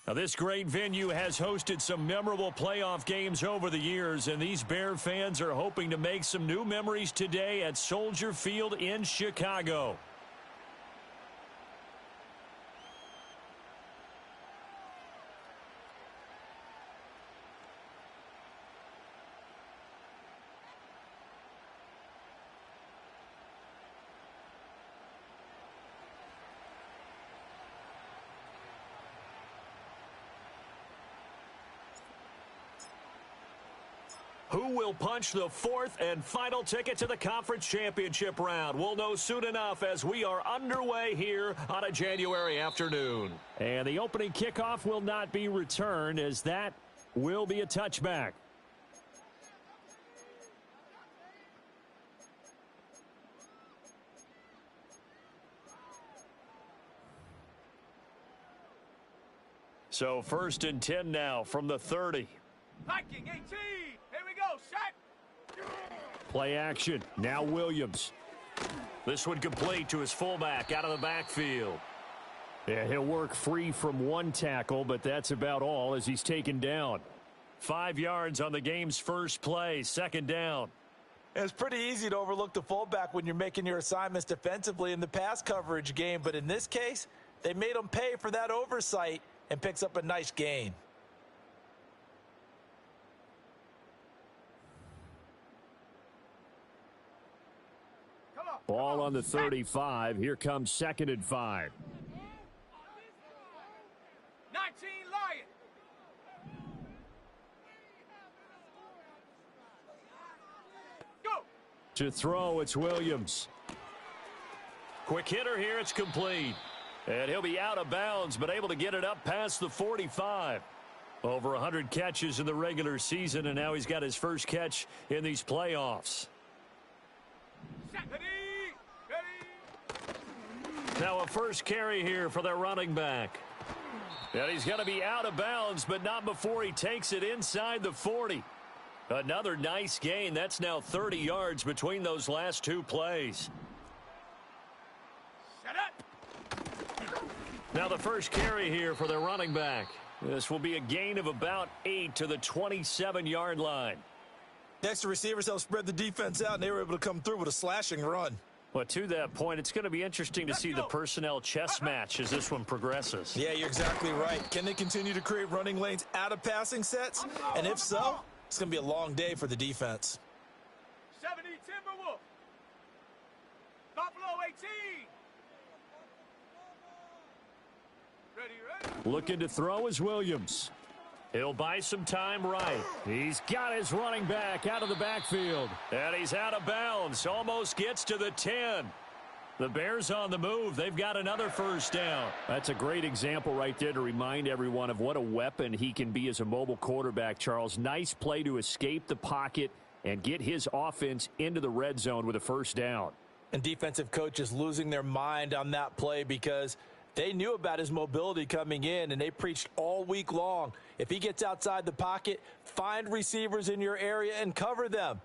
Now, this great venue has hosted some memorable playoff games over the years, and these Bear fans are hoping to make some new memories today at Soldier Field in Chicago. Who will punch the fourth and final ticket to the conference championship round? We'll know soon enough as we are underway here on a January afternoon. And the opening kickoff will not be returned, as that will be a touchback. So 1st and 10 now from the 30. Hiking 18. Here we go, set. Play action. Now Williams. This one complete to his fullback out of the backfield. Yeah, he'll work free from one tackle, but that's about all as he's taken down. 5 yards on the game's first play, 2nd down. It's pretty easy to overlook the fullback when you're making your assignments defensively in the pass coverage game, but in this case, they made him pay for that oversight and picks up a nice gain. Ball on the 35. Here comes 2nd and 5. 19 Lion. Go. To throw, it's Williams. Quick hitter here, it's complete. And he'll be out of bounds, but able to get it up past the 45. Over 100 catches in the regular season, and now he's got his first catch in these playoffs. Now a first carry here for their running back. And he's going to be out of bounds, but not before he takes it inside the 40. Another nice gain. That's now 30 yards between those last 2 plays. Set up. Now the first carry here for their running back. This will be a gain of about 8 to the 27-yard line. Next, the receivers helped spread the defense out, and they were able to come through with a slashing run. Well, to that point, it's going to be interesting to see the personnel chess match as this one progresses. Yeah, you're exactly right. Can they continue to create running lanes out of passing sets? And if so, it's going to be a long day for the defense. 70 Timberwolf. Buffalo 18. Ready. Looking to throw is Williams. He'll buy some time right. He's got his running back out of the backfield. And he's out of bounds. Almost gets to the 10. The Bears on the move. They've got another first down. That's a great example right there to remind everyone of what a weapon he can be as a mobile quarterback, Charles. Nice play to escape the pocket and get his offense into the red zone with a first down. And defensive coaches losing their mind on that play because they knew about his mobility coming in, and they preached all week long. If he gets outside the pocket, find receivers in your area and cover them.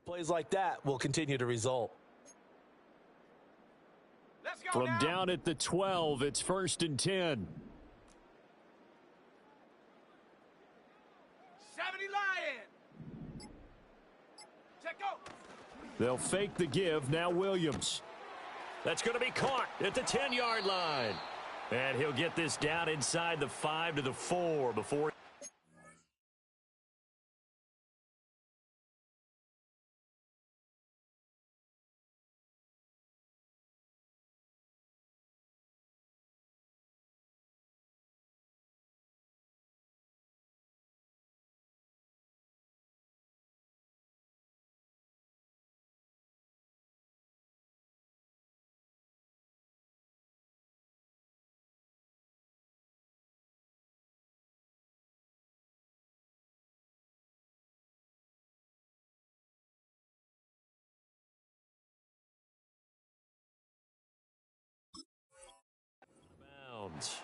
Plays like that will continue to result. Let's go From now. down at the 12, it's 1st and 10. 70 Lion. Check go. They'll fake the give. Now Williams. That's going to be caught at the 10-yard line. And he'll get this down inside the 5 to the 4 before yards.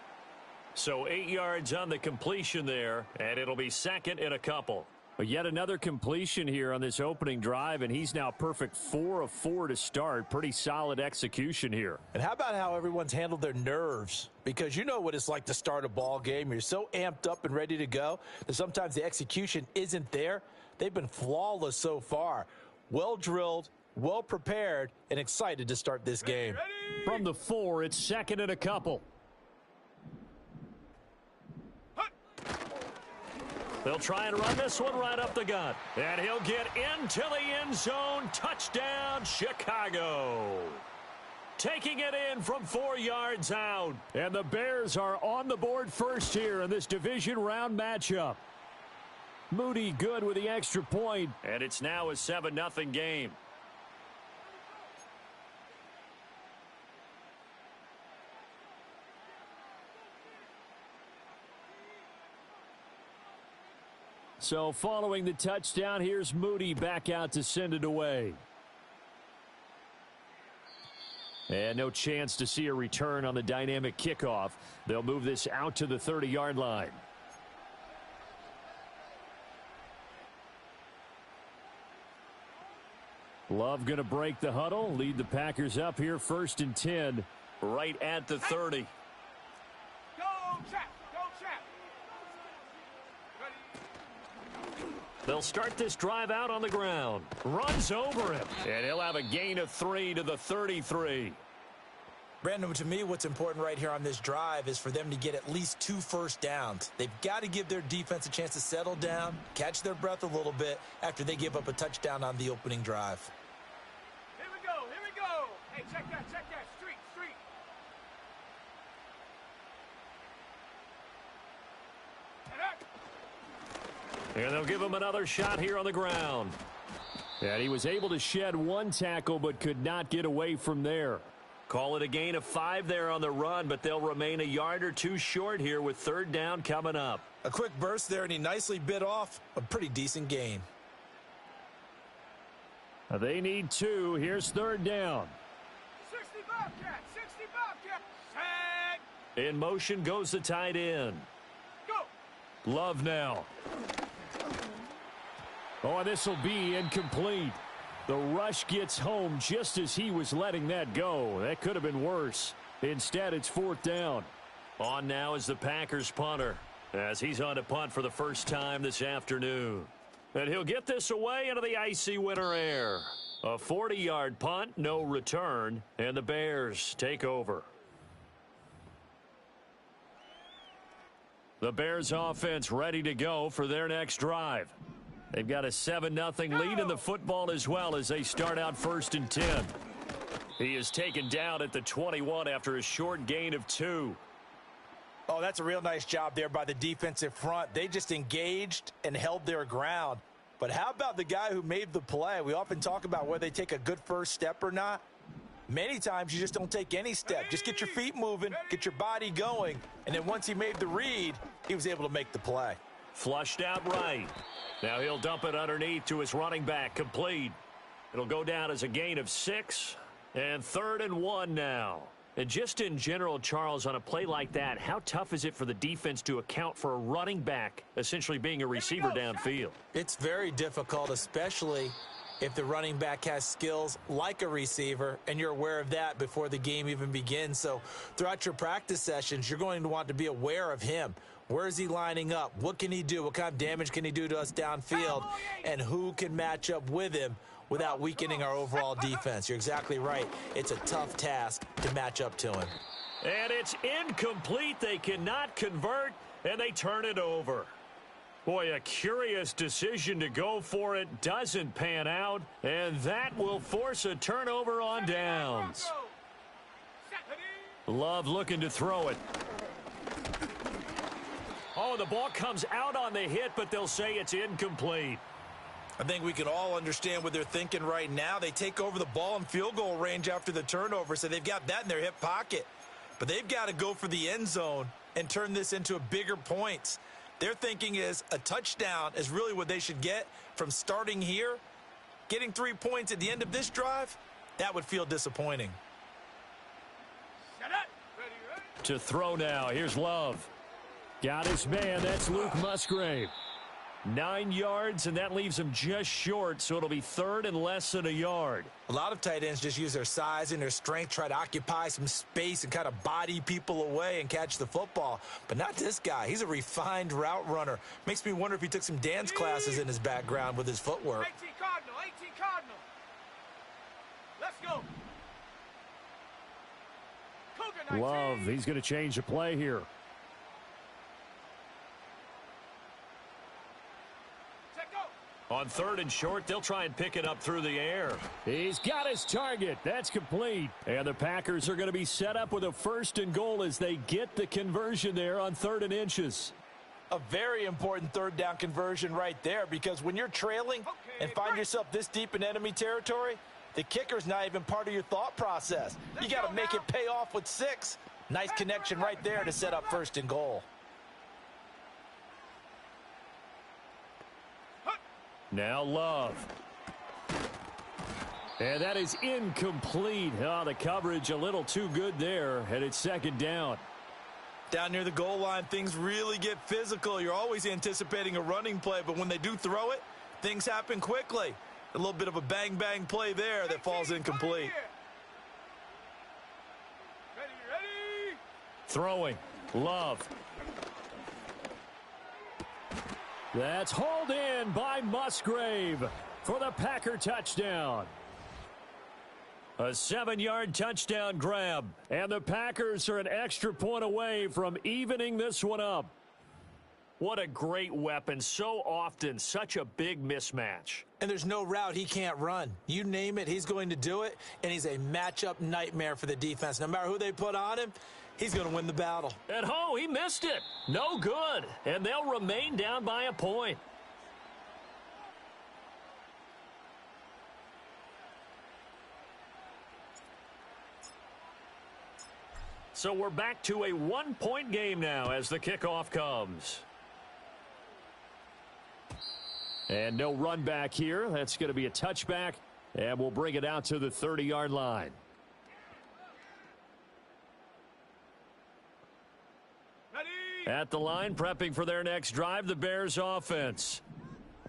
So 8 yards on the completion there, and it'll be second and a couple. But yet another completion here on this opening drive, and he's now perfect 4 of 4 to start. Pretty solid execution here. And how about how everyone's handled their nerves? Because you know what it's like to start a ball game. You're so amped up and ready to go that sometimes the execution isn't there. They've been flawless so far. Well drilled, well prepared, and excited to start this game. From the 4, it's second and a couple. They'll try and run this one right up the gut. And he'll get into the end zone. Touchdown, Chicago. Taking it in from 4 yards out. And the Bears are on the board first here in this division round matchup. Moody good with the extra point. And it's now a 7-0 game. So following the touchdown, here's Moody back out to send it away. And no chance to see a return on the dynamic kickoff. They'll move this out to the 30-yard line. Love going to break the huddle, lead the Packers up here 1st and 10. Right at the 30. Go, Chap! Go, Chap! Ready? They'll start this drive out on the ground. Runs over him. And he'll have a gain of 3 to the 33. Brandon, to me, what's important right here on this drive is for them to get at least 2 first downs. They've got to give their defense a chance to settle down, catch their breath a little bit after they give up a touchdown on the opening drive. Here we go, here we go! Hey, check that, street! And they'll give him another shot here on the ground. And he was able to shed 1 tackle but could not get away from there. Call it a gain of 5 there on the run, but they'll remain a yard or 2 short here with 3rd down coming up. A quick burst there, and he nicely bit off a pretty decent gain. They need 2. Here's 3rd down. 60 Bobcat! Set! In motion goes the tight end. Go! Love now. Oh, and this will be incomplete. The rush gets home just as he was letting that go. That could have been worse. Instead, it's 4th down. On now is the Packers punter as he's on to punt for the first time this afternoon. And he'll get this away into the icy winter air. A 40-yard punt, no return, and the Bears take over. The Bears offense ready to go for their next drive. They've got a 7-0 lead in the football as well as they start out 1st and 10. He is taken down at the 21 after a short gain of 2. Oh, that's a real nice job there by the defensive front. They just engaged and held their ground. But how about the guy who made the play? We often talk about whether they take a good first step or not. Many times you just don't take any step. Just get your feet moving, get your body going, and then once he made the read, he was able to make the play. Flushed out right. Now he'll dump it underneath to his running back, complete. It'll go down as a gain of 6, and 3rd and 1 now. And just in general, Charles, on a play like that, how tough is it for the defense to account for a running back essentially being a receiver downfield? It's very difficult, especially if the running back has skills like a receiver, and you're aware of that before the game even begins. So throughout your practice sessions, you're going to want to be aware of him. Where is he lining up? What can he do? What kind of damage can he do to us downfield? And who can match up with him without weakening our overall defense? You're exactly right. It's a tough task to match up to him. And it's incomplete. They cannot convert, and they turn it over. Boy, a curious decision to go for it. Doesn't pan out, and that will force a turnover on downs. Love looking to throw it. Oh, the ball comes out on the hit, but they'll say it's incomplete. I think we can all understand what they're thinking right now. They take over the ball in field goal range after the turnover, so they've got that in their hip pocket. But they've got to go for the end zone and turn this into a bigger points. Their thinking is a touchdown is really what they should get from starting here. Getting 3 points at the end of this drive, that would feel disappointing. To throw now. Here's Love. Got his man. That's Luke Musgrave. 9 yards, and that leaves him just short, so it'll be third and less than a yard. A lot of tight ends just use their size and their strength, try to occupy some space and kind of body people away and catch the football. But not this guy. He's a refined route runner. Makes me wonder if he took some dance classes in his background with his footwork. 18 Cardinal, 18 Cardinal. Let's go. Cougar 19. Love, he's going to change the play here. On third and short, they'll try and pick it up through the air. He's got his target. That's complete. And the Packers are going to be set up with a 1st and goal as they get the conversion there on 3rd and inches. A very important 3rd down conversion right there, because when you're trailing and find yourself this deep in enemy territory, the kicker's not even part of your thought process. You got to make it pay off with 6. Nice connection right there to set up 1st and goal. Now Love. And that is incomplete. Oh, the coverage a little too good there, and it's 2nd down. Down near the goal line, things really get physical. You're always anticipating a running play, but when they do throw it, things happen quickly. A little bit of a bang-bang play there that falls incomplete. Ready. Throwing. Love. That's hauled in by Musgrave for the Packer touchdown. A 7-yard touchdown grab. And the Packers are an extra point away from evening this one up. What a great weapon. So often, such a big mismatch. And there's no route he can't run. You name it, he's going to do it, and he's a matchup nightmare for the defense. No matter who they put on him, he's going to win the battle. And he missed it. No good. And they'll remain down by a point. So we're back to a 1-point game now as the kickoff comes. And no run back here. That's going to be a touchback, and we'll bring it out to the 30-yard line. At the line, prepping for their next drive, the Bears offense.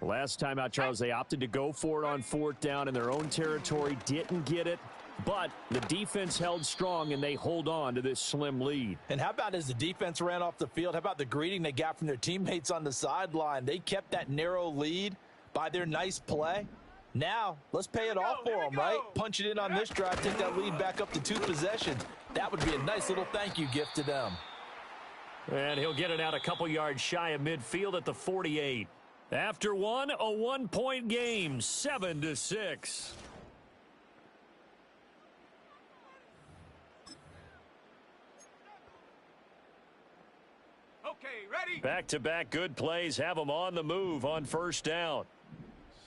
Last time out, Charles, they opted to go for it on 4th down in their own territory. Didn't get it, but the defense held strong, and they hold on to this slim lead. And how about as the defense ran off the field, how about the greeting they got from their teammates on the sideline? They kept that narrow lead by their nice play. Now, let's pay it off for them, right? Punch it in on this drive, take that lead back up to 2 possessions. That would be a nice little thank you gift to them. And he'll get it out a couple yards shy of midfield at the 48. After a 1-point game, 7-6. Okay, ready. Back-to-back good plays have them on the move on 1st down.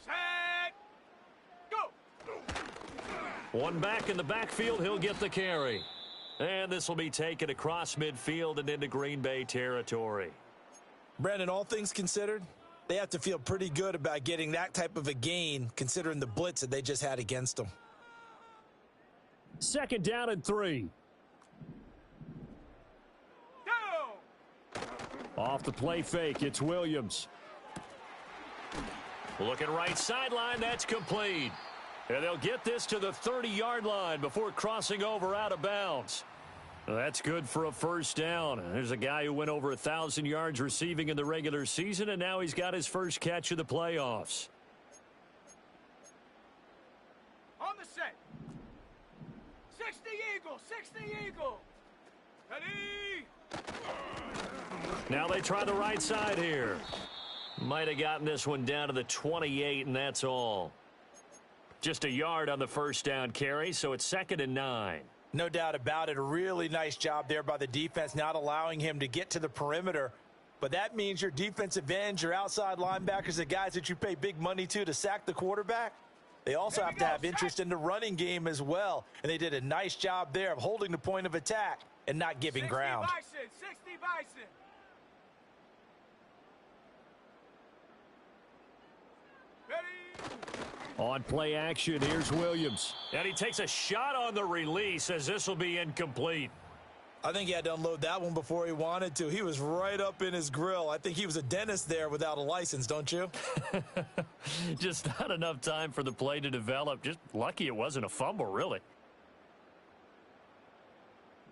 Set. Go. One back in the backfield, he'll get the carry. And this will be taken across midfield and into Green Bay territory. Brandon, all things considered, they have to feel pretty good about getting that type of a gain considering the blitz that they just had against them. 2nd down and 3. Down. Off the play fake, it's Williams. Looking right sideline, that's complete. And they'll get this to the 30-yard line before crossing over out of bounds. That's good for a 1st down. There's a guy who went over 1,000 yards receiving in the regular season, and now he's got his first catch of the playoffs. On the set. 60 Eagle, 60 Eagle. Ready. Now they try the right side here. Might have gotten this one down to the 28, and that's all. Just a yard on the 1st down carry, so it's 2nd and 9. No doubt about it. A really nice job there by the defense, not allowing him to get to the perimeter. But that means your defensive ends, your outside linebackers, the guys that you pay big money to sack the quarterback, they also have to have interest in the running game as well. And they did a nice job there of holding the point of attack and not giving ground. 60 Bison. On play action, here's Williams. And he takes a shot on the release as this will be incomplete. I think he had to unload that one before he wanted to. He was right up in his grill. I think he was a dentist there without a license, don't you? Just not enough time for the play to develop. Just lucky it wasn't a fumble, really.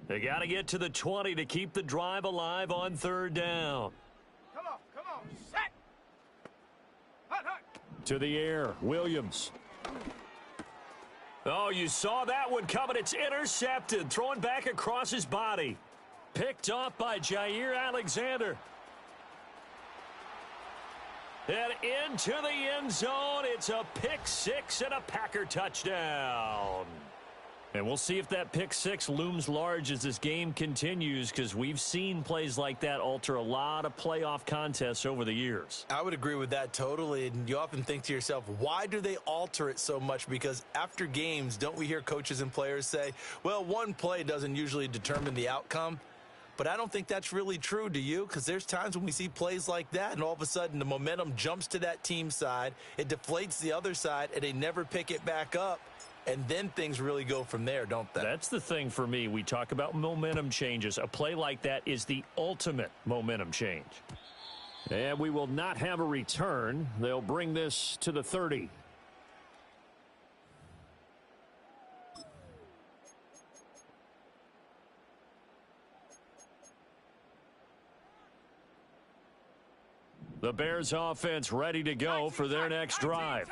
They got to get to the 20 to keep the drive alive on third down. Come on, set. Hut. To the air, Williams. Oh, you saw that one coming. It's intercepted. Throwing back across his body. Picked off by Jair Alexander. And into the end zone. It's a pick six and a Packer touchdown. And we'll see if that pick six looms large as this game continues, because we've seen plays like that alter a lot of playoff contests over the years. I would agree with that totally, and you often think to yourself, why do they alter it so much? Because after games, don't we hear coaches and players say, well, one play doesn't usually determine the outcome? But I don't think that's really true, do you? Because there's times when we see plays like that, and all of a sudden the momentum jumps to that team side, it deflates the other side, and they never pick it back up. And then things really go from there, don't they? That's the thing for me. We talk about momentum changes. A play like that is the ultimate momentum change. And we will not have a return. They'll bring this to the 30. The Bears offense ready to go for their next drive.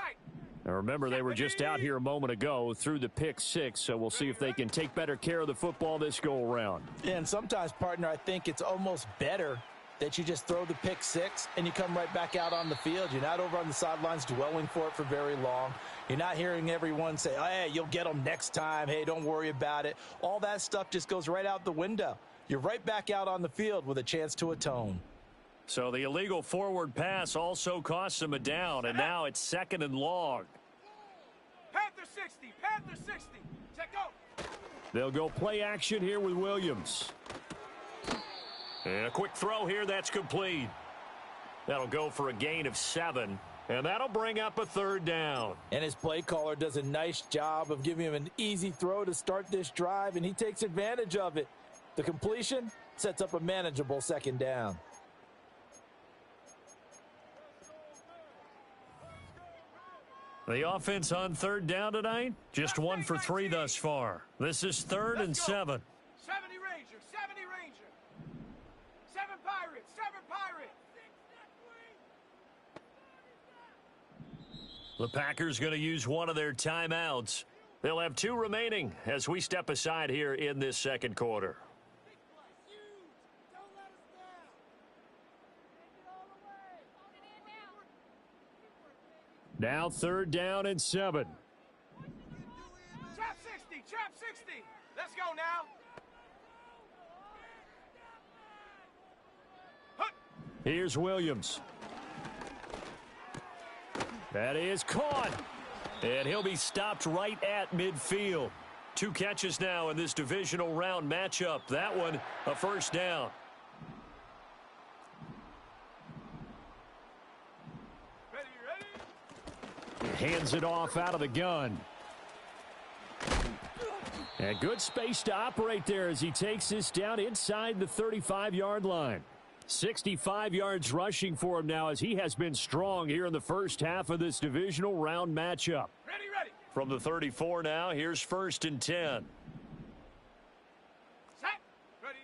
Now remember, they were just out here a moment ago through the pick six, so we'll see if they can take better care of the football this go-around. Yeah, and sometimes, partner, I think it's almost better that you just throw the pick six and you come right back out on the field. You're not over on the sidelines dwelling for it for very long. You're not hearing everyone say, oh, hey, you'll get them next time. Hey, don't worry about it. All that stuff just goes right out the window. You're right back out on the field with a chance to atone. So the illegal forward pass also costs them a down, and now it's second and long. Panther 60. Check out. They'll go play action here with Williams. And a quick throw here, that's complete. That'll go for a gain of 7, and that'll bring up a third down. And his play caller does a nice job of giving him an easy throw to start this drive, and he takes advantage of it. The completion sets up a manageable second down. The offense on third down tonight, just 1 for 3 thus far. This is 3rd and 7. 70 Ranger. 7 Pirates. The Packers going to use one of their timeouts. They'll have 2 remaining as we step aside here in this second quarter. Now 3rd down and 7. Trap 60. Let's go now. Here's Williams. That is caught. And he'll be stopped right at midfield. 2 catches now in this divisional round matchup. That one, a first down. Hands it off out of the gun. And good space to operate there as he takes this down inside the 35-yard line. 65 yards rushing for him now as he has been strong here in the first half of this divisional round matchup. Ready. From the 34 now, here's 1st and 10. Set. Ready.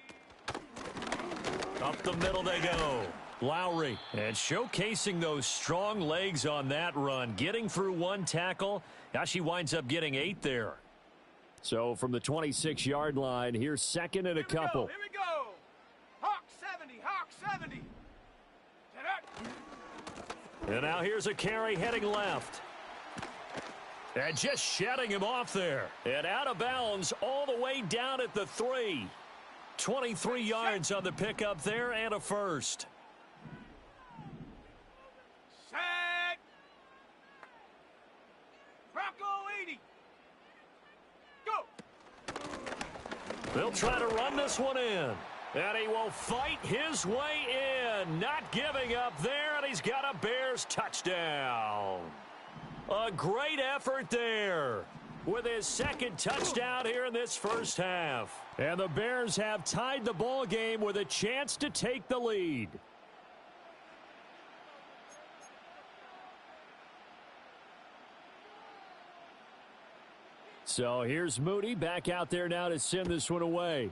Up the middle they go. Lowry, and showcasing those strong legs on that run. Getting through 1 tackle. Now she winds up getting 8 there. So from the 26-yard line, here's 2nd and a couple. Here we go. Hawk 70. And now here's a carry heading left. And just shedding him off there. And out of bounds all the way down at the 3. 23 yards on the pickup there and a first. Set. Bronco 80. Go. They'll try to run this one in. And he will fight his way in. Not giving up there, and he's got a Bears touchdown. A great effort there. with his second touchdown here in this first half. And the Bears have tied the ball game with a chance to take the lead. So here's Moody back out there now to send this one away.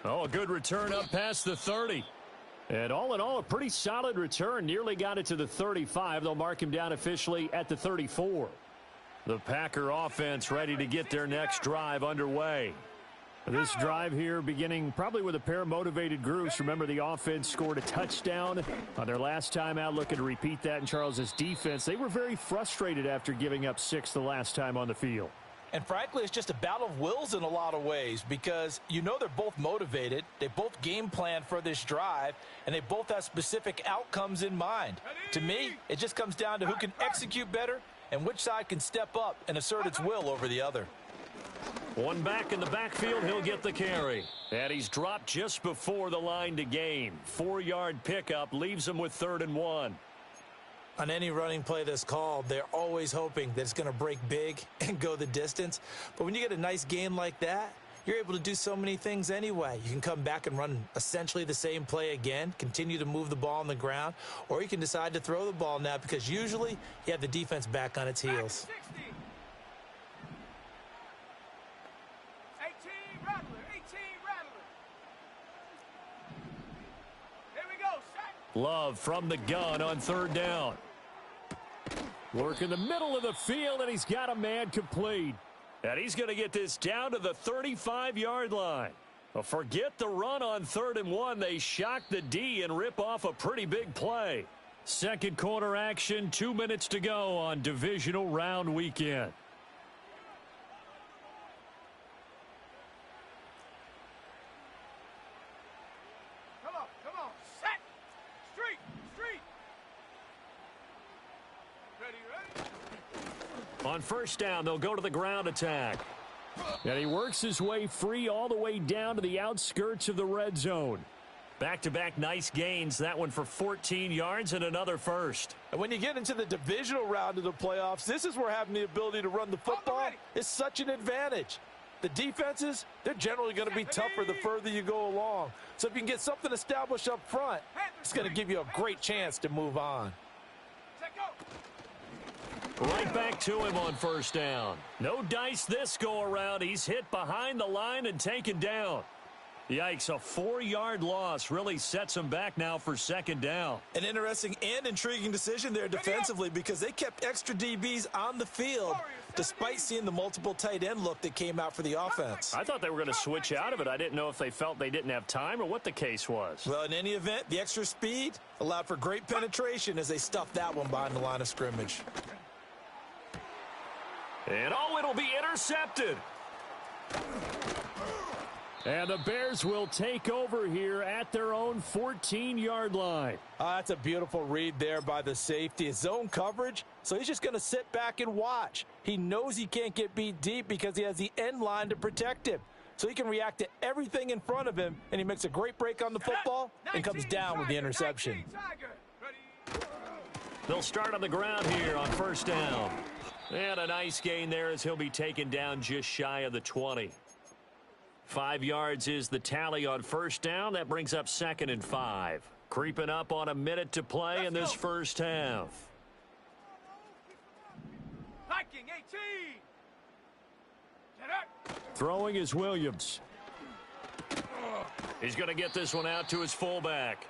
Oh, a good return up past the 30. And all in all, a pretty solid return. Nearly got it to the 35. They'll mark him down officially at the 34. The Packer offense ready to get their next drive underway. This drive here beginning probably with a pair of motivated groups. Remember, the offense scored a touchdown on their last time out, looking to repeat that in Charles's defense. They were very frustrated after giving up 6 the last time on the field. And frankly, it's just a battle of wills in a lot of ways because you know they're both motivated. They both game plan for this drive, and they both have specific outcomes in mind. To me, it just comes down to who can execute better and which side can step up and assert its will over the other. One back in the backfield, he'll get the carry. And he's dropped just before the line to gain. 4-yard pickup leaves him with 3rd and 1. On any running play that's called, they're always hoping that it's going to break big and go the distance. But when you get a nice gain like that, you're able to do so many things anyway. You can come back and run essentially the same play again, continue to move the ball on the ground, or you can decide to throw the ball now because usually you have the defense back on its heels. 18 Rattler, 18 Rattler. Here we go, sack. Love from the gun on 3rd down. Work in the middle of the field, and he's got a man complete. And he's going to get this down to the 35-yard line. Well, forget the run on 3rd and 1. They shock the D and rip off a pretty big play. Second quarter action, 2 minutes to go on divisional round weekend. Come on, set. Street. Ready. On 1st down, they'll go to the ground attack. And he works his way free all the way down to the outskirts of the red zone. Back-to-back nice gains. That one for 14 yards and another first. And when you get into the divisional round of the playoffs, this is where having the ability to run the football is such an advantage. The defenses, they're generally going to be tougher the further you go along. So if you can get something established up front, it's going to give you a great chance to move on. Right back to him on 1st down. No dice this go-around. He's hit behind the line and taken down. Yikes, a 4-yard loss really sets him back now for 2nd down. An interesting and intriguing decision there defensively because they kept extra DBs on the field despite seeing the multiple tight end look that came out for the offense. I thought they were going to switch out of it. I didn't know if they felt they didn't have time or what the case was. Well, in any event, the extra speed allowed for great penetration as they stuffed that one behind the line of scrimmage. And it'll be intercepted. And the Bears will take over here at their own 14-yard line. That's a beautiful read there by the safety. It's zone coverage, so he's just going to sit back and watch. He knows he can't get beat deep because he has the end line to protect him. So he can react to everything in front of him, and he makes a great break on the football and comes down with the interception. They'll start on the ground here on 1st down. And a nice gain there as he'll be taken down just shy of the 20. 5 yards is the tally on 1st down. That brings up 2nd and 5. Creeping up on a minute to play in this first half. Hiking 18. Get up. Throwing is Williams. He's going to get this one out to his fullback.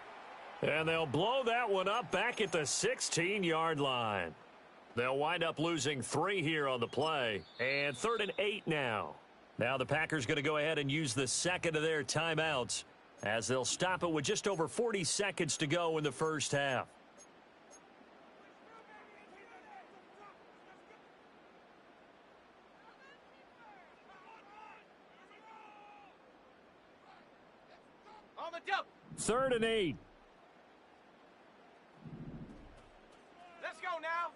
And they'll blow that one up back at the 16-yard line. They'll wind up losing 3 here on the play. And 3rd and 8 now. Now the Packers going to go ahead and use the second of their timeouts as they'll stop it with just over 40 seconds to go in the first half. On the jump. 3rd and 8. Let's go now.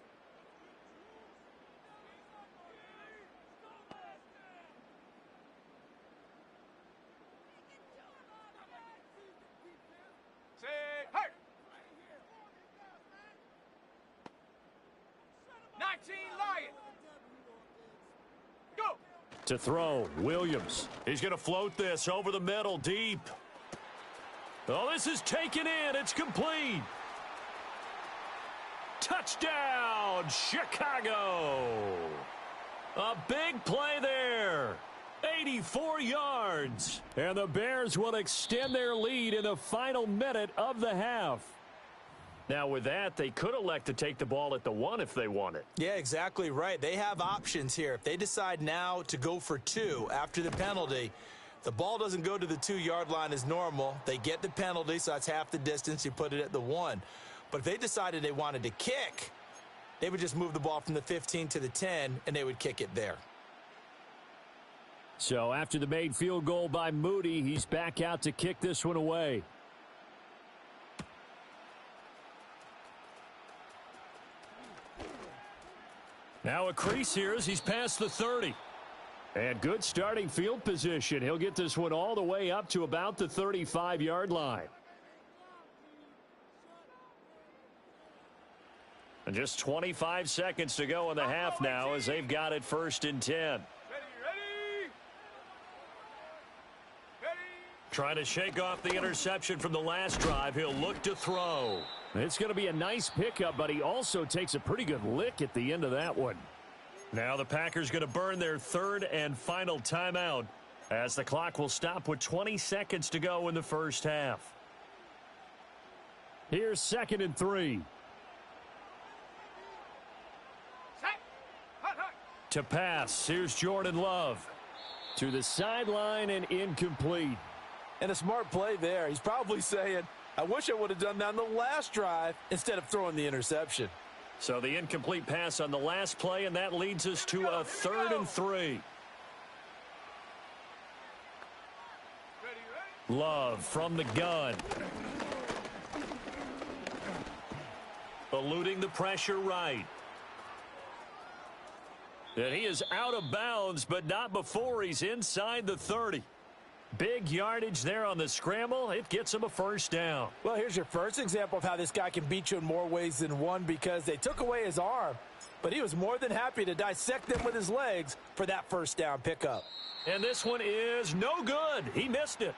Say, hurt. To throw, Williams. He's going to float this over the middle, deep. Oh, this is taken in. It's complete. Touchdown, Chicago. A big play there. 84 yards. And the Bears will extend their lead in the final minute of the half. Now, with that, they could elect to take the ball at the 1 if they wanted. Yeah, exactly right. They have options here. If they decide now to go for 2 after the penalty, the ball doesn't go to the 2-yard line as normal. They get the penalty, so that's half the distance. You put it at the 1. But if they decided they wanted to kick, they would just move the ball from the 15 to the 10, and they would kick it there. So after the made field goal by Moody, he's back out to kick this one away. Now a crease here as he's past the 30. And good starting field position. He'll get this one all the way up to about the 35-yard line. And just 25 seconds to go in the half now as they've got it 1st and 10. Trying to shake off the interception from the last drive. He'll look to throw. It's going to be a nice pickup, but he also takes a pretty good lick at the end of that one. Now the Packers going to burn their 3rd and final timeout as the clock will stop with 20 seconds to go in the first half. Here's 2nd and 3. To pass, here's Jordan Love. To the sideline and incomplete. And a smart play there. He's probably saying, I wish I would have done that on the last drive instead of throwing the interception. So the incomplete pass on the last play, and that leads us to a 3rd and 3. Love from the gun. Eluding the pressure right. And he is out of bounds, but not before he's inside the 30. Big yardage there on the scramble. It gets him a 1st down. Well, here's your first example of how this guy can beat you in more ways than one, because they took away his arm, but he was more than happy to dissect them with his legs for that 1st down pickup. And this one is no good. He missed it.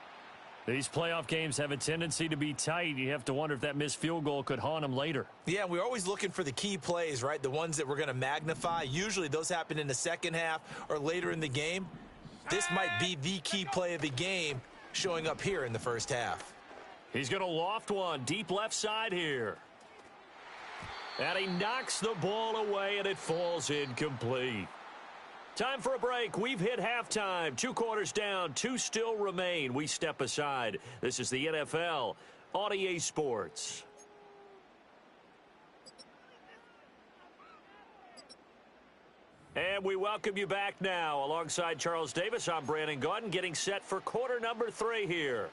These playoff games have a tendency to be tight. You have to wonder if that missed field goal could haunt him later. Yeah, we're always looking for the key plays, right? The ones that we're going to magnify. Usually those happen in the second half or later in the game. This might be the key play of the game showing up here in the first half. He's going to loft one deep left side here. And he knocks the ball away, and it falls incomplete. Time for a break. We've hit halftime. 2 quarters down, 2 still remain. We step aside. This is the NFL on EA Sports. And we welcome you back now. Alongside Charles Davis, I'm Brandon Gaudin, getting set for quarter number 3 here.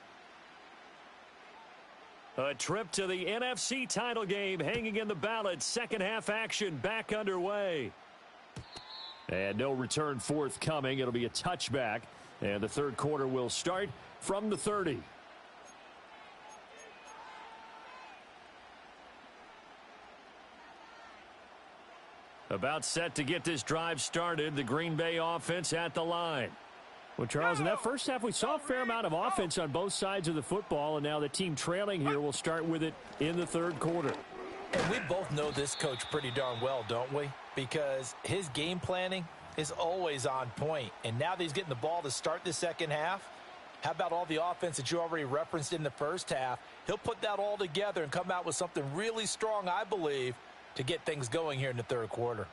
A trip to the NFC title game hanging in the balance. Second half action back underway. And no return forthcoming. It'll be a touchback. And the 3rd quarter will start from the 30. About set to get this drive started. The Green Bay offense at the line. Well, Charles, in that first half, we saw a fair amount of offense on both sides of the football, and now the team trailing here will start with it in the 3rd quarter. And we both know this coach pretty darn well, don't we? Because his game planning is always on point. And now that he's getting the ball to start the second half, how about all the offense that you already referenced in the first half? He'll put that all together and come out with something really strong, I believe, to get things going here in the 3rd quarter.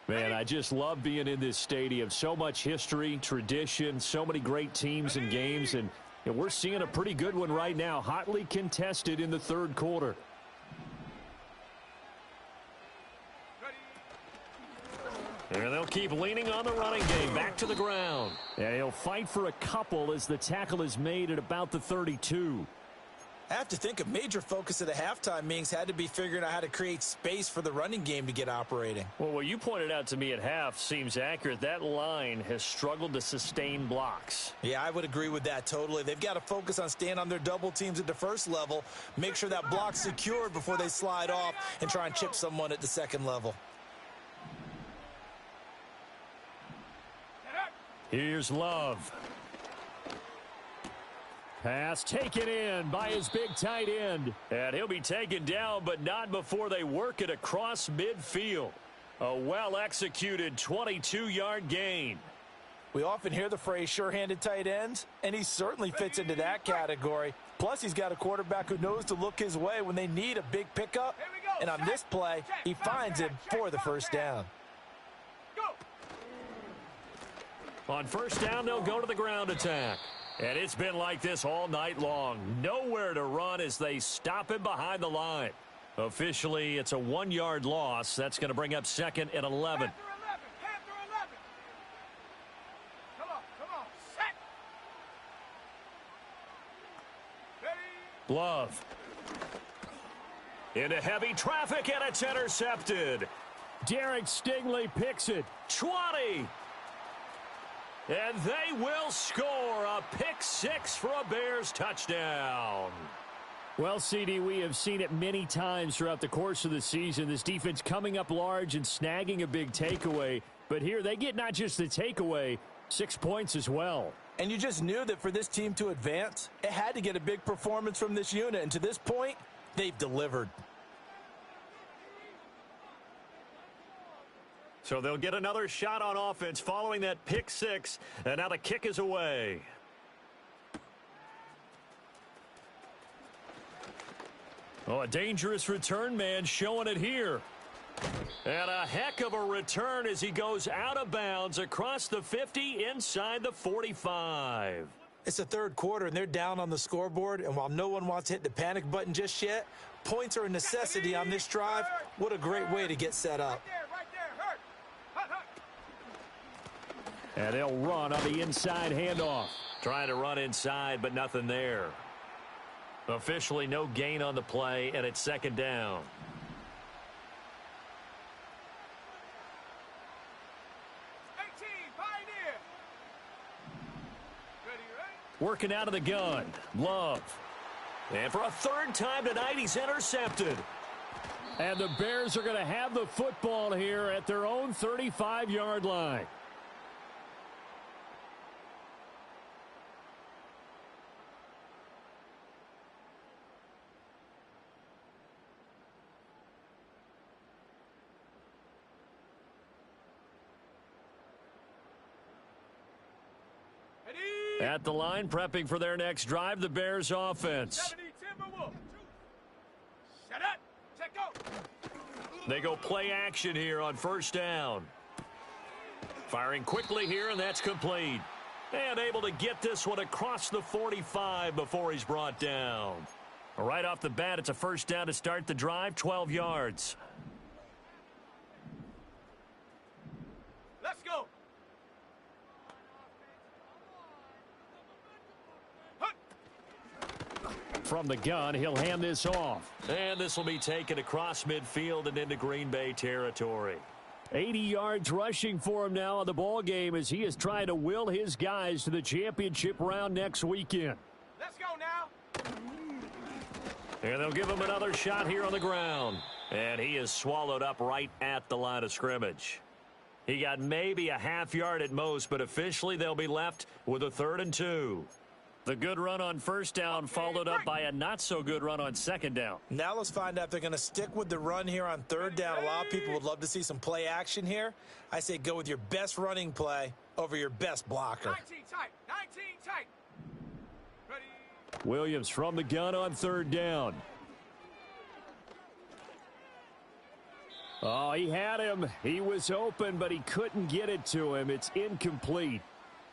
Man, I just love being in this stadium. So much history, tradition, so many great teams and games, and we're seeing a pretty good one right now, hotly contested in the 3rd quarter. And they'll keep leaning on the running game, back to the ground. And he'll fight for a couple as the tackle is made at about the 32. I have to think a major focus of the halftime meetings had to be figuring out how to create space for the running game to get operating. Well, what you pointed out to me at half seems accurate. That line has struggled to sustain blocks. Yeah, I would agree with that totally. They've got to focus on staying on their double teams at the first level, make sure that block's secured before they slide off and try and chip someone at the second level. Here's Love. Pass taken in by his big tight end. And he'll be taken down, but not before they work it across midfield. A well-executed 22-yard gain. We often hear the phrase sure-handed tight ends, and he certainly fits into that category. Plus, he's got a quarterback who knows to look his way when they need a big pickup. And on this play, he finds him for the first down. On first down, they'll go to the ground attack. And it's been like this all night long. Nowhere to run as they stop him behind the line. Officially, it's a 1-yard loss. That's going to bring up 2nd and 11. Love. Into heavy traffic, and it's intercepted. Derek Stingley picks it. 20. And they will score a pick-6 for a Bears touchdown. Well, CD, we have seen it many times throughout the course of the season. This defense coming up large and snagging a big takeaway. But here they get not just the takeaway, 6 points as well. And you just knew that for this team to advance, it had to get a big performance from this unit. And to this point, they've delivered. So they'll get another shot on offense following that pick-6. And now the kick is away. Oh, a dangerous return man showing it here. And a heck of a return as he goes out of bounds across the 50 inside the 45. It's the third quarter, and they're down on the scoreboard. And while no one wants to hit the panic button just yet, points are a necessity on this drive. What a great way to get set up. And they'll run on the inside handoff. Trying to run inside, but nothing there. Officially no gain on the play, and it's 2nd down. Working out of the gun. Love. And for a 3rd time tonight, he's intercepted. And the Bears are going to have the football here at their own 35-yard line. At the line, prepping for their next drive, the Bears offense. They go play action here on first down. Firing quickly here, and that's complete. And able to get this one across the 45 before he's brought down. Right off the bat, it's a first down to start the drive, 12 yards. Let's go. From the gun, he'll hand this off. And this will be taken across midfield and into Green Bay territory. 80 yards rushing for him now in the ball game as he is trying to will his guys to the championship round next weekend. Let's go now. And they'll give him another shot here on the ground. And he is swallowed up right at the line of scrimmage. He got maybe a half yard at most, but officially they'll be left with a 3rd and 2. The good run on first down followed up by a not-so-good run on 2nd down. Now let's find out if they're going to stick with the run here on 3rd down. A lot of people would love to see some play action here. I say go with your best running play over your best blocker. 19 tight. 19 tight. Ready. Williams from the gun on 3rd down. Oh, he had him. He was open, but he couldn't get it to him. It's incomplete.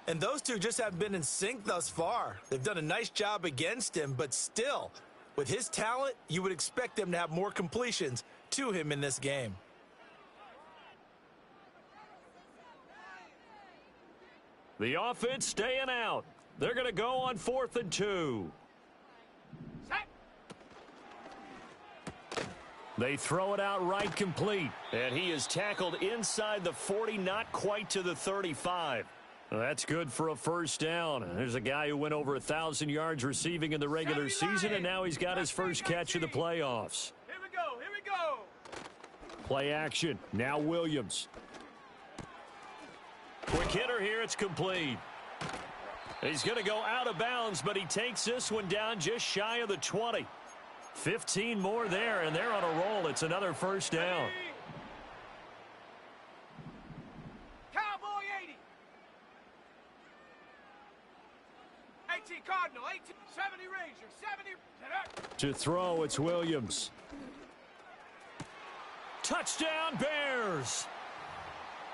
And those two just haven't been in sync thus far. They've done a nice job against him, but still, with his talent, you would expect them to have more completions to him in this game. The offense staying out. They're going to go on 4th and 2. They throw it out right complete. And he is tackled inside the 40, not quite to the 35. That's good for a first down. There's a guy who went over 1,000 yards receiving in the regular season, and now he's got his first catch of the playoffs. Here we go. Here we go. Play action. Now Williams. Quick quick hitter here. It's complete. He's going to go out of bounds, but he takes this one down just shy of the 20. 15 more there, and they're on a roll. It's another first down. Cowboy 80. 18 Cardinal, 18, 70 Ranger, 70. To throw, it's Williams. Touchdown, Bears.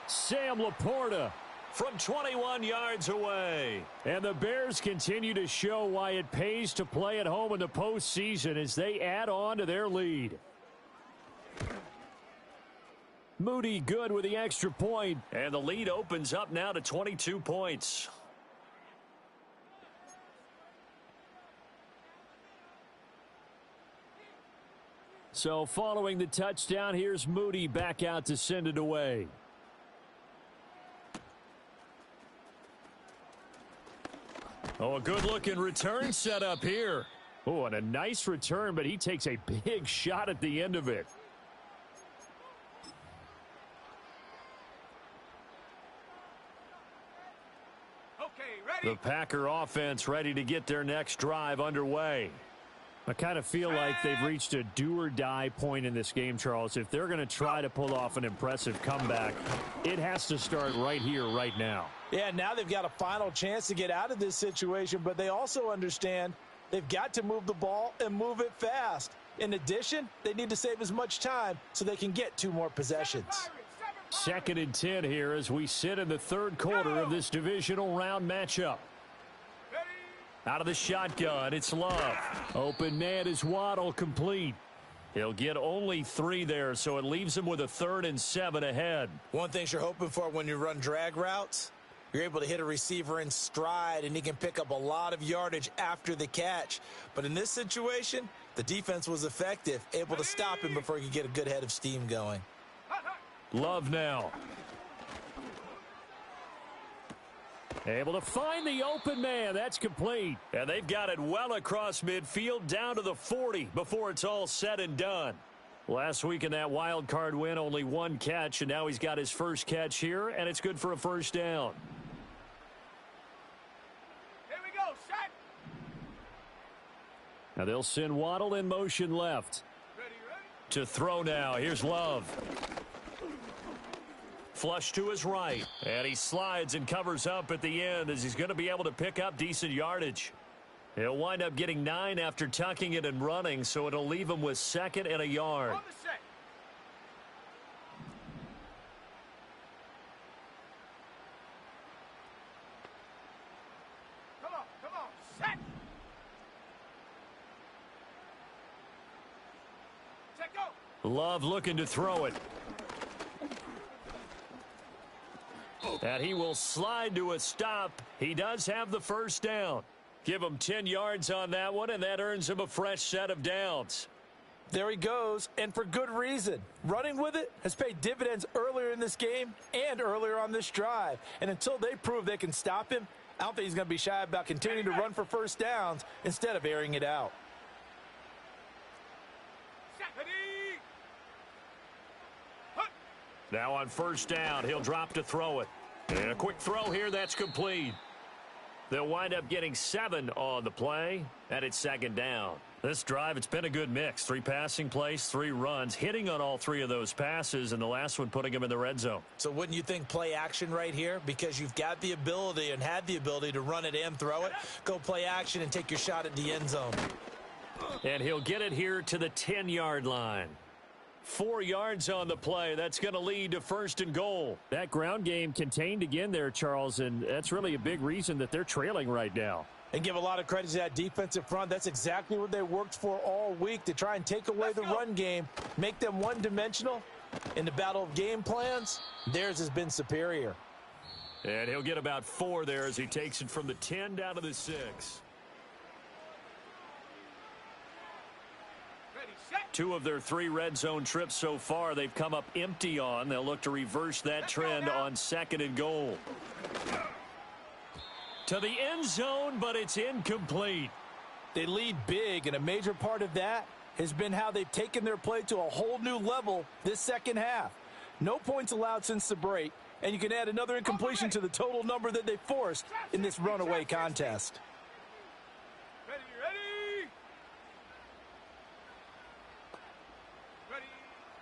Sam Laporta from 21 yards away. And the Bears continue to show why it pays to play at home in the postseason as they add on to their lead. Moody good with the extra point. And the lead opens up now to 22 points. So following the touchdown, here's Moody back out to send it away. Oh, a good-looking return set up here. Oh, and a nice return, but he takes a big shot at the end of it. Okay, ready. The Packer offense ready to get their next drive underway. I kind of feel like they've reached a do-or-die point in this game, Charles. If they're going to try to pull off an impressive comeback, it has to start right here, right now. Yeah, now they've got a final chance to get out of this situation, but they also understand they've got to move the ball and move it fast. In addition, they need to save as much time so they can get 2 more possessions. 2nd and 10 here as we sit in the 3rd quarter of this divisional round matchup. Out of the shotgun, it's Love. Open man is Waddle, complete. He'll get only 3 there, so it leaves him with a 3rd and 7 ahead. One thing you're hoping for when you run drag routes, you're able to hit a receiver in stride, and he can pick up a lot of yardage after the catch. But in this situation, the defense was effective, able to stop him before he could get a good head of steam going. Love now. Able to find the open man. That's complete. And they've got it well across midfield down to the 40 before it's all said and done. Last week in that wild card win, only 1 catch, and now he's got his first catch here, and it's good for a first down. Here we go, set. Now they'll send Waddle in motion left. Ready. To throw now. Here's Love. Flush to his right, and he slides and covers up at the end as he's going to be able to pick up decent yardage. He'll wind up getting 9 after tucking it and running, so it'll leave him with 2nd and a yard. On the set. Come on, set. Set, go. Love looking to throw it. And he will slide to a stop. He does have the first down. Give him 10 yards on that one, and that earns him a fresh set of downs. There he goes, and for good reason. Running with it has paid dividends earlier in this game and earlier on this drive. And until they prove they can stop him, I don't think he's going to be shy about continuing to run for first downs instead of airing it out. Now on first down, he'll drop to throw it. And a quick throw here, that's complete. They'll wind up getting 7 on the play, and it's 2nd down. This drive, it's been a good mix. 3 passing plays, 3 runs, hitting on all 3 of those passes, and the last one putting him in the red zone. So wouldn't you think play action right here? Because you've got the ability and had the ability to run it and throw it. Go play action and take your shot at the end zone. And he'll get it here to the 10-yard line. 4 yards on the play. That's going to lead to 1st and goal. That ground game contained again there, Charles, and that's really a big reason that they're trailing right now. And give a lot of credit to that defensive front. That's exactly what they worked for all week, to try and take away the run game, make them one-dimensional. In the battle of game plans, theirs has been superior. And he'll get about 4 there as he takes it from the 10 down to the 6. 2 of their 3 red zone trips so far they've come up empty on. They'll look to reverse that trend on 2nd and goal. To the end zone, but it's incomplete. They lead big, and a major part of that has been how they've taken their play to a whole new level this second half. No points allowed since the break, And you can add another incompletion to the total number that they forced in this runaway contest.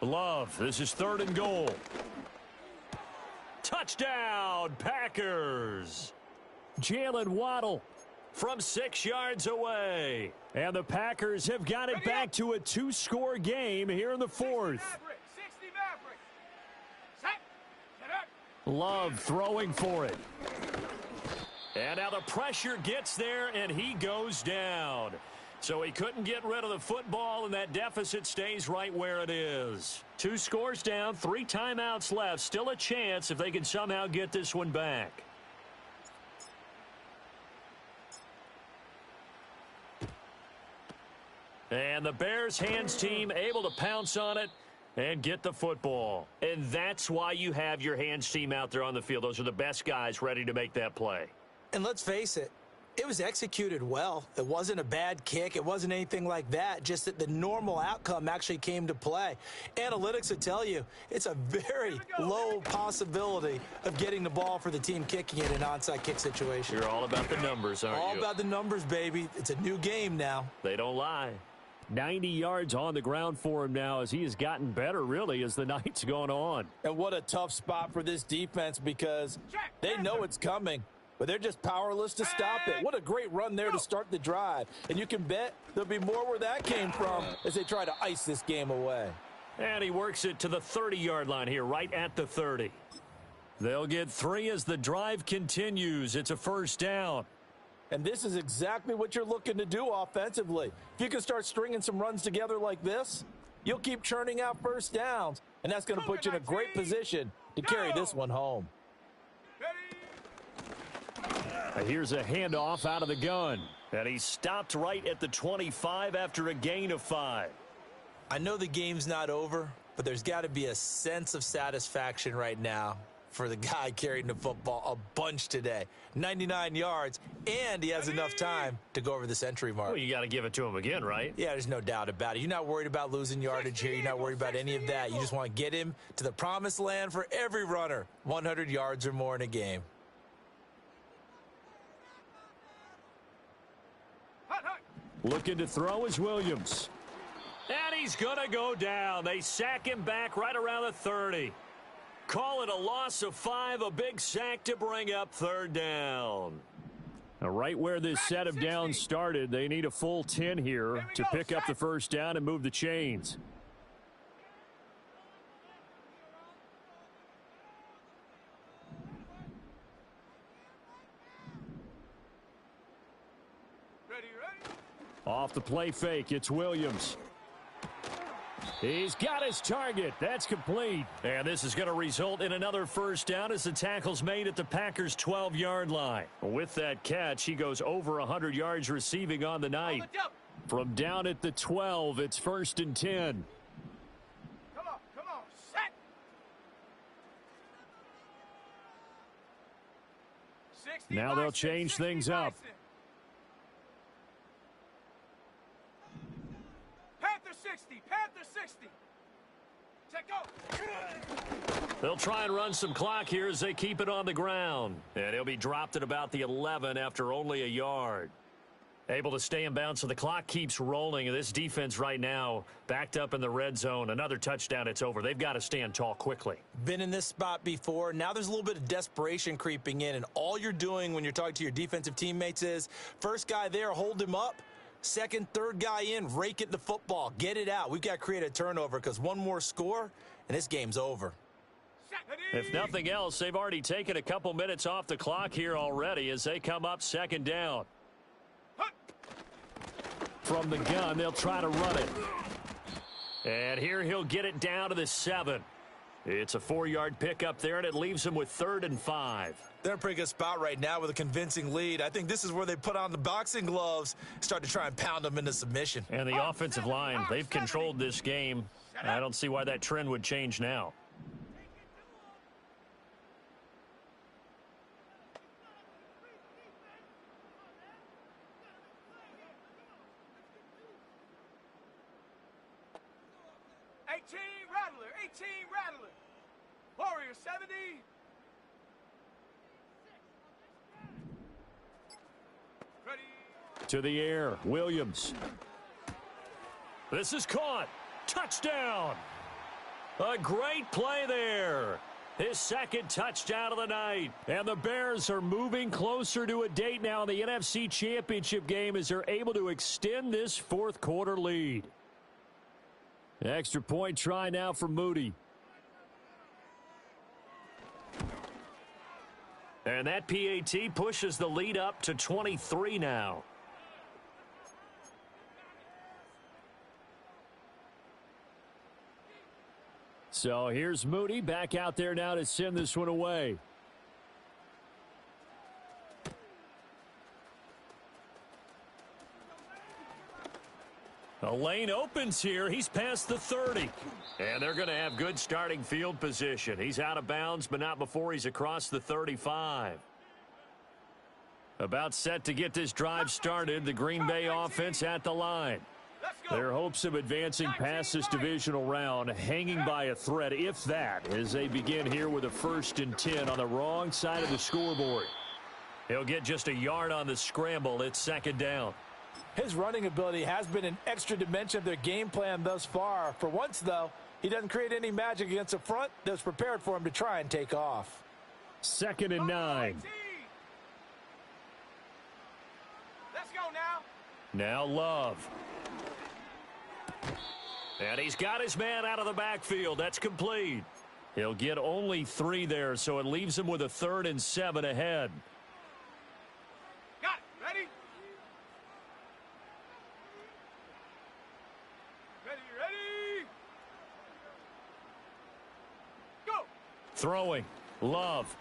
Love, this is 3rd and goal. Touchdown, Packers. Jalen Waddle from 6 yards away. And the Packers have got it back to a 2-score game here in the 4th. Love throwing for it. And now the pressure gets there, and he goes down. So he couldn't get rid of the football, and that deficit stays right where it is. 2 scores down, 3 timeouts left. Still a chance if they can somehow get this one back. And the Bears hands team able to pounce on it and get the football. And that's why you have your hands team out there on the field. Those are the best guys ready to make that play. And let's face it, it was executed well. It wasn't a bad kick. It wasn't anything like that. Just that the normal outcome actually came to play. Analytics would tell you it's a very low possibility of getting the ball for the team kicking it in an onside kick situation. You're all about the numbers, aren't you? All about the numbers, baby. It's a new game now. They don't lie. 90 yards on the ground for him now as he has gotten better, really, as the night's gone on. And what a tough spot for this defense because they know it's coming, but they're just powerless to stop it. What a great run there to start the drive. And you can bet there'll be more where that came from as they try to ice this game away. And he works it to the 30-yard line here, right at the 30. They'll get 3 as the drive continues. It's a 1st down. And this is exactly what you're looking to do offensively. If you can start stringing some runs together like this, you'll keep churning out 1st downs, and that's going to put you in a great position to carry this one home. Here's a handoff out of the gun, and he stopped right at the 25 after a gain of 5. I know the game's not over, but there's got to be a sense of satisfaction right now for the guy carrying the football a bunch today. 99 yards, and he has enough time to go over the century mark. Well, you got to give it to him again, right? Yeah, there's no doubt about it. You're not worried about losing yardage here. You're not worried about any of that. You just want to get him to the promised land for every runner, 100 yards or more in a game. Looking to throw is Williams. And he's going to go down. They sack him back right around the 30. Call it a loss of 5, a big sack to bring up 3rd down. Now, right where this set of downs started, they need a full 10 here to pick up the 1st down and move the chains. Off the play fake, it's Williams. He's got his target. That's complete. And this is going to result in another 1st down as the tackle's made at the Packers' 12-yard line. With that catch, he goes over 100 yards receiving on the night. From down at the 12, it's 1st and 10. Come on, set. 60 now they'll change things up. Panther 60. Check go. They'll try and run some clock here as they keep it on the ground. And he'll be dropped at about the 11 after only a yard. Able to stay in bounds, so the clock keeps rolling. And this defense right now backed up in the red zone. Another touchdown, it's over. They've got to stand tall quickly. Been in this spot before. Now there's a little bit of desperation creeping in. And all you're doing when you're talking to your defensive teammates is, first guy there, hold him up. Second, third guy in, rake it the football. Get it out. We've got to create a turnover because one more score, and this game's over. If nothing else, they've already taken a couple minutes off the clock here already as they come up 2nd down. From the gun, they'll try to run it. And here he'll get it down to the 7. It's a 4-yard pickup there, and it leaves him with 3rd and 5. They're in a pretty good spot right now with a convincing lead. I think this is where they put on the boxing gloves, start to try and pound them into submission. And the offensive line, they've controlled this game. I don't see why that trend would change now. Rattler. Warrior 70. To the air, Williams. This is caught. Touchdown. A great play there. His second touchdown of the night. And the Bears are moving closer to a date now in the NFC Championship game as they're able to extend this fourth quarter lead. Extra point try now for Moody. And that PAT pushes the lead up to 23 now. So here's Moody back out there now to send this one away. A lane opens here. He's past the 30. And they're going to have good starting field position. He's out of bounds, but not before he's across the 35. About set to get this drive started. The Green Bay offense at the line. Their hopes of advancing past this divisional round hanging by a thread, if that, as they begin here with a 1st and 10 on the wrong side of the scoreboard. He'll get just a yard on the scramble. It's 2nd down. His running ability has been an extra dimension of their game plan thus far. For once, though, he doesn't create any magic against a front that was prepared for him to try and take off. 2nd and 9. Let's go now. Now Love. And he's got his man out of the backfield. That's complete. He'll get only 3 there, so it leaves him with a 3rd and 7 ahead. Got it. Ready? Ready. Go. Throwing. Love.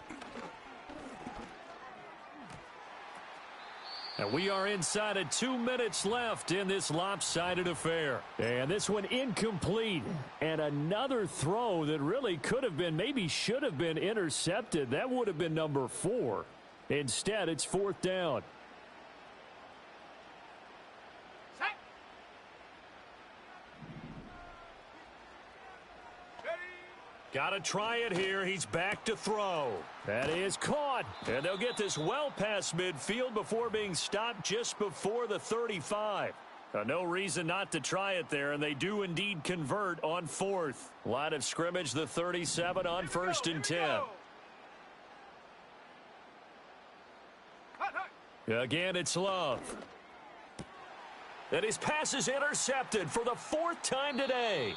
And we are inside of 2 minutes left in this lopsided affair. And this one incomplete. And another throw that really could have been, maybe should have been intercepted. That would have been number 4. Instead, it's 4th down. Set. Ready. Got to try it here. He's back to throw. That is caught. And they'll get this well past midfield before being stopped just before the 35. No reason not to try it there, and they do indeed convert on 4th. Line of scrimmage, the 37 on 1st and 10. Again, it's Love. And his pass is intercepted for the 4th time today.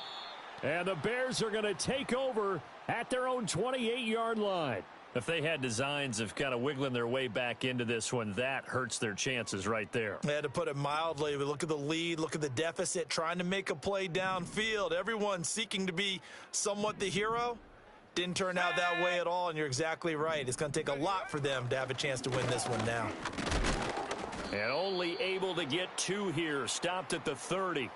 And the Bears are going to take over at their own 28-yard line. If they had designs of kind of wiggling their way back into this one, that hurts their chances right there. Yeah, to put it mildly, we look at the lead, look at the deficit, trying to make a play downfield. Everyone seeking to be somewhat the hero. Didn't turn out that way at all, and you're exactly right. It's going to take a lot for them to have a chance to win this one now. And only able to get 2 here, stopped at the 30.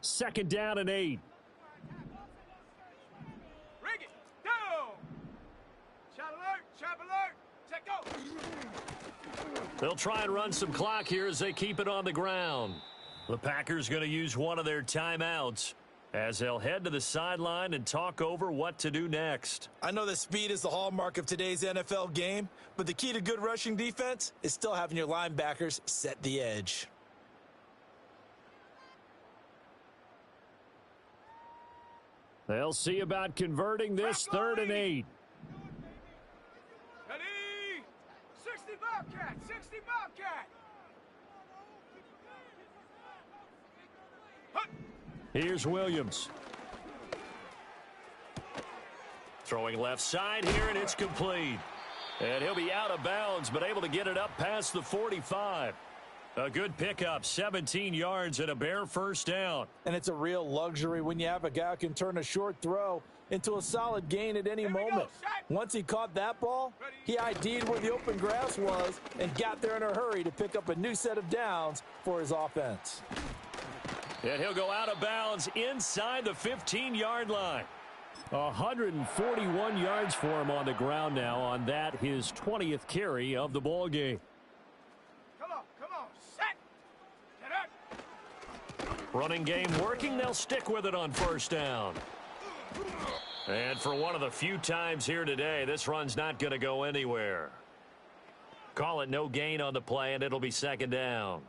Second down and 8. Rig it. Down. Shot alert. Set go. They'll try and run some clock here as they keep it on the ground. The Packers going to use one of their timeouts as they'll head to the sideline and talk over what to do next. I know that speed is the hallmark of today's NFL game, but the key to good rushing defense is still having your linebackers set the edge. They'll see about converting this 3rd and 8. Ready? 60 Bobcat. 60 Bobcat. Here's Williams. Throwing left side here, and it's complete. And he'll be out of bounds, but able to get it up past the 45. A good pickup, 17 yards and a bare 1st down. And it's a real luxury when you have a guy who can turn a short throw into a solid gain at any moment. Once he caught that ball, he ID'd where the open grass was and got there in a hurry to pick up a new set of downs for his offense. And he'll go out of bounds inside the 15-yard line. 141 yards for him on the ground now on that, his 20th carry of the ball game. Come on, set. Get up. Running game working. They'll stick with it on first down. And for one of the few times here today, this run's not going to go anywhere. Call it no gain on the play, and it'll be second down.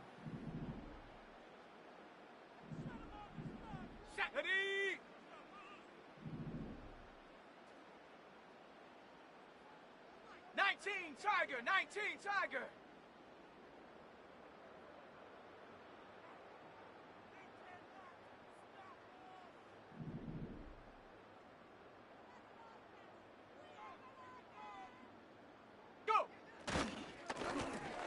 Set. Ready. 19 Tiger.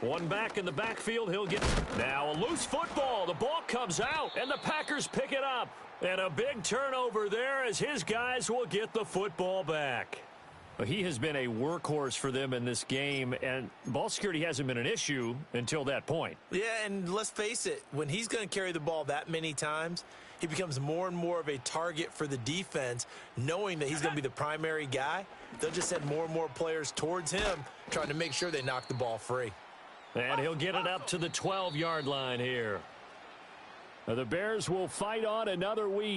One back in the backfield. He'll get now a loose football. The ball comes out, and the Packers pick it up. And a big turnover there as his guys will get the football back. He has been a workhorse for them in this game, and ball security hasn't been an issue until that point. Yeah, and let's face it, when he's going to carry the ball that many times, he becomes more and more of a target for the defense, knowing that he's going to be the primary guy. They'll just send more and more players towards him, trying to make sure they knock the ball free. And he'll get it up to the 12-yard line here. The Bears will fight on another week.